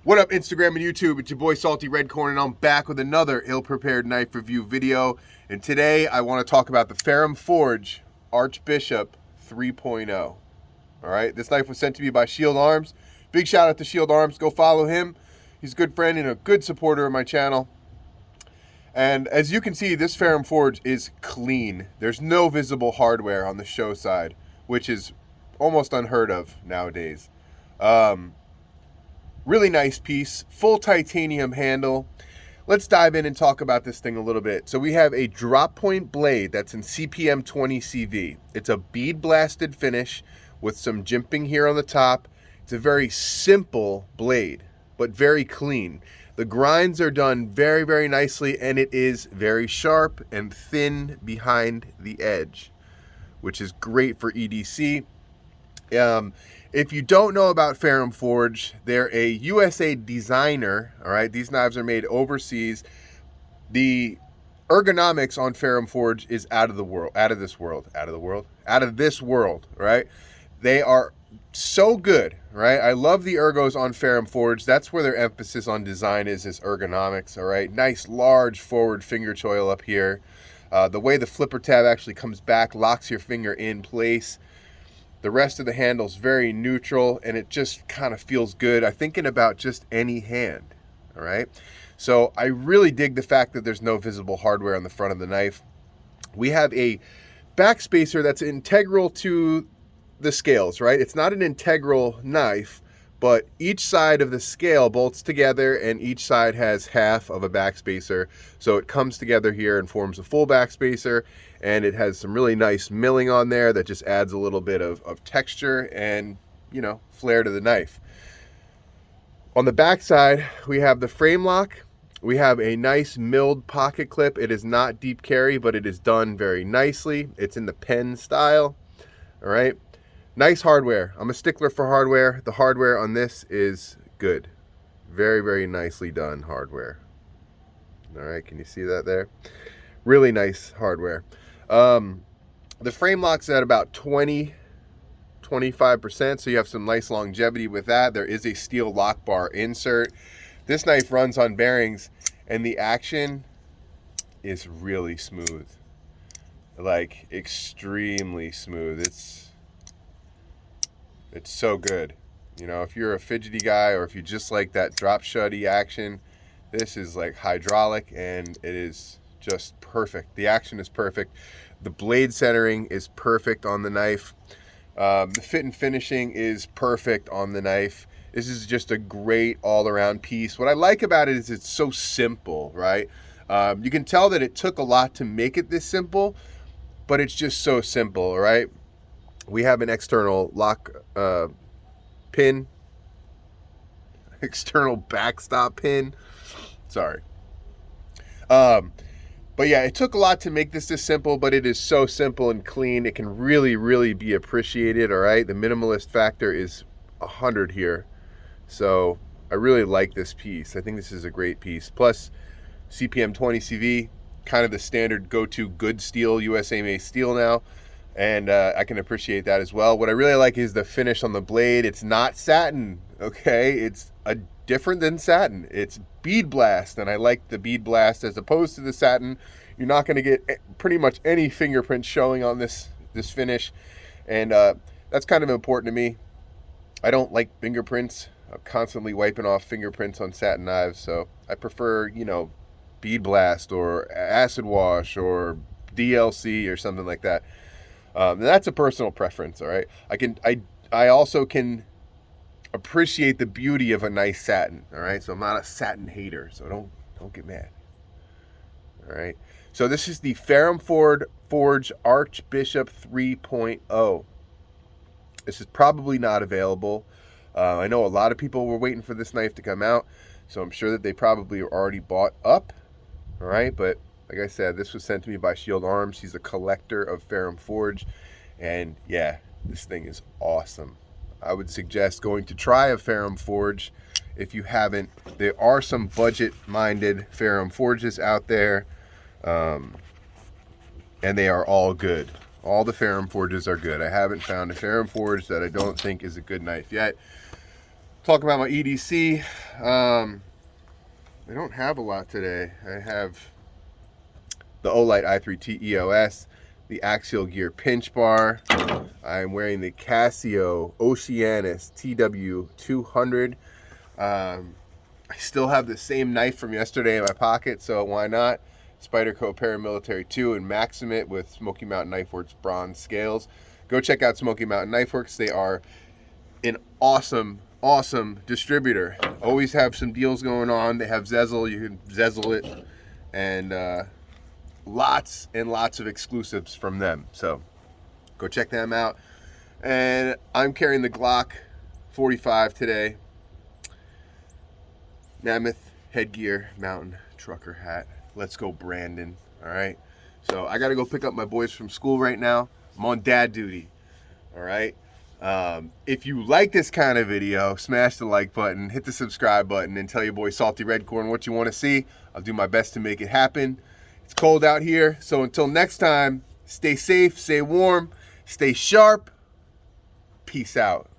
What up, Instagram and YouTube? It's your boy Salty Redcorn, and I'm back with another ill-prepared knife review video. And today I want to talk about the Ferrum Forge Archbishop 3.0. All right, this knife was sent to me by Shieldarms. Big shout out to Shieldarms. Go follow him. He's a good friend and a good supporter of my channel. And as you can see, this Ferrum Forge is clean. There's no visible hardware on the show side, which is almost unheard of nowadays. Really nice piece, full titanium handle. Let's dive in and talk about this thing a little bit. So we have a drop point blade that's in CPM 20 CV. It's a bead blasted finish with some jimping here on the top. It's a very simple blade, but very clean. The grinds are done very, very nicely, and it is very sharp and thin behind the edge, which is great for EDC. If you don't know about Ferrum Forge, they're a USA designer. All right, these knives are made overseas. The ergonomics on Ferrum Forge is out of this world. Right? They are so good. Right? I love the ergos on Ferrum Forge. That's where their emphasis on design is ergonomics. All right, nice large forward finger choil up here. The way the flipper tab actually comes back, locks your finger in place. The rest of the handle's very neutral, and it just kind of feels good. I'm thinking about just any hand, all right? So I really dig the fact that there's no visible hardware on the front of the knife. We have a backspacer that's integral to the scales, right? It's not an integral knife, but each side of the scale bolts together, and each side has half of a backspacer. So it comes together here and forms a full backspacer, and it has some really nice milling on there that just adds a little bit of texture and, you know, flair to the knife. On the back side, we have the frame lock. We have a nice milled pocket clip. It is not deep carry, but it is done very nicely. It's in the pen style, all right? Nice hardware. I'm a stickler for hardware. The hardware on this is good. Very, very nicely done hardware. All right, can you see that there? Really nice hardware. The frame lock's at about 20-25%, so you have some nice longevity with that. There is a steel lock bar insert. This knife runs on bearings, and the action is really smooth. Like, extremely smooth. It's so good. You know, if you're a fidgety guy, or if you just like that drop shutty action, this is like hydraulic, and it is just perfect. The action is perfect. The blade centering is perfect on the knife. The fit and finishing is perfect on the knife. This is just a great all-around piece. What I like about it is it's so simple, right? You can tell that it took a lot to make it this simple, but it's just so simple, right? We have an external lock pin, external backstop pin. Sorry. But yeah, it took a lot to make this simple, but it is so simple and clean. It can really, really be appreciated, all right? The minimalist factor is 100 here. So I really like this piece. I think this is a great piece. Plus, CPM 20 CV, kind of the standard go-to good steel, USA made steel now. And I can appreciate that as well. What I really like is the finish on the blade. It's not satin, okay? It's different than satin. It's bead blast, and I like the bead blast as opposed to the satin. You're not going to get pretty much any fingerprints showing on this finish, and that's kind of important to me. I don't like fingerprints. I'm constantly wiping off fingerprints on satin knives, so I prefer, you know, bead blast or acid wash or DLC or something like that. That's a personal preference, all right? I also can appreciate the beauty of a nice satin, all right? So I'm not a satin hater, so don't get mad. All right. So this is the Ferrum Forge Archbishop 3.0. This is probably not available. I know a lot of people were waiting for this knife to come out, so I'm sure that they probably are already bought up, all right? But like I said, this was sent to me by Shieldarms. He's a collector of Ferrum Forge, and yeah, this thing is awesome. I would suggest going to try a Ferrum Forge if you haven't. There are some budget-minded Ferrum Forges out there, and they are all good. All the Ferrum Forges are good. I haven't found a Ferrum Forge that I don't think is a good knife yet. Talk about my EDC. I don't have a lot today. I have the Olight i3T EOS, the Axial Gear pinch bar. I'm wearing the Casio Oceanus TW200. I still have the same knife from yesterday in my pocket, so why not? Spyderco Paramilitary 2 and Maximate with Smoky Mountain Knife Works bronze scales. Go check out Smoky Mountain Knife Works. They are an awesome distributor. Always have some deals going on. They have Zezel, you can Zezel it, and lots and lots of exclusives from them. So go check them out. And I'm carrying the Glock 45 today. Mammoth headgear, mountain trucker hat. Let's go, Brandon. All right. So I got to go pick up my boys from school right now. I'm on dad duty. All right. If you like this kind of video, smash the like button, hit the subscribe button, and tell your boy Salty Redcorn what you want to see. I'll do my best to make it happen. It's cold out here, so until next time, stay safe, stay warm, stay sharp. Peace out.